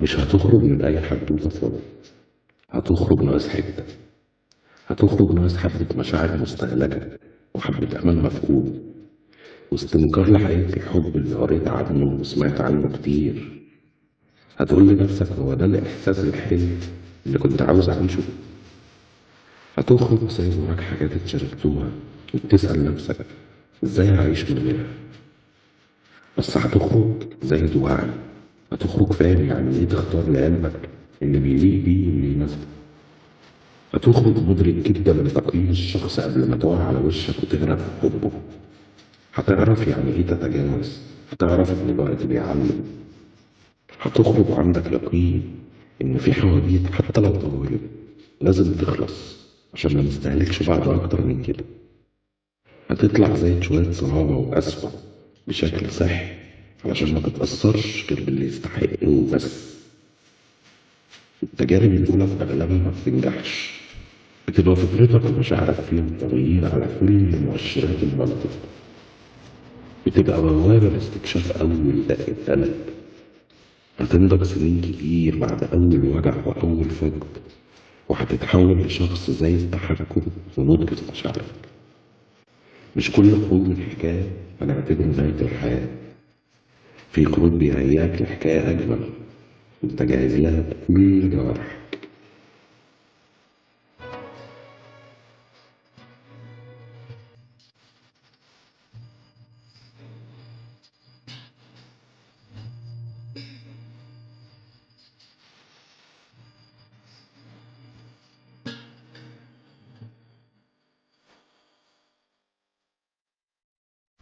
مش هتخرج من أي حدوتة فاضي، هتخرج ناقص حتة، هتخرج ناقص حبة مشاعر مستهلكة وحبة أمل مفقود واستنكار لحقيقة الحب اللي قريت عنه وسمعت عنه كتير. هتقول لنفسك هو ده الإحساس الحلو اللي كنت عاوز أعيشه؟ هتخرج سايب وراك حاجات اتشاركتوها وبتسأل نفسك ازاي هعيش من غيرها. بس هتخرج زايد وعي، هتخرج فاهم يعني ايه تختار لقلبك اللي بيليق بيه واللي يناسبك. هتخرج مدرك جدا لتقييم الشخص قبل ما تقع على وشك وتغرق في حبه. هتعرف يعني ايه تتجاوز، هتعرف ان الوقت بيعلم. هتخرج عندك يقين ان في حواديت حتى لو طويلة لازم تخلص عشان ما نستهلكش بعض اكتر من كده. هتطلع زي شوية صلابة وقسوة بشكل صحي علشان ما تتأثرش غير باللي يستحقه وبس. التجارب الأولى في أغلبها ما بتنجحش، بتبقى فطرتك ومشاعرك فيها متغيرة على كل مؤشرات المنطق، بتبقى بوابة لاستكشاف أول دقة قلب. هتنضج سنين كتير بعد أول وجع وأول فقد، وهتتحول لشخص زي التحكم في نضج مشاعرك. مش كل خروج من الحكاية هنعتبره نهاية الحياة، في خروج بيهيئك لحكاية أجمل وأنت جاهز لها بكل جوارحك.